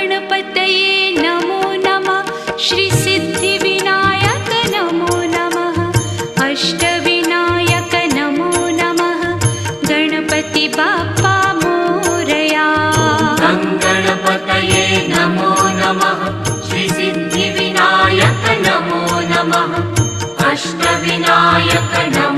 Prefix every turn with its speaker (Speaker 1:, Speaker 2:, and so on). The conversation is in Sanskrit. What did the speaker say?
Speaker 1: गणपतये नमो नमः। श्री सिद्धिविनायक नमो नमः। अष्टविनायक नमो नमः। गणपति बाप्पा मोरया।
Speaker 2: गणपतये नमो नमः। श्री सिद्धिविनायक नमो नमः। अष्टविनायक नमो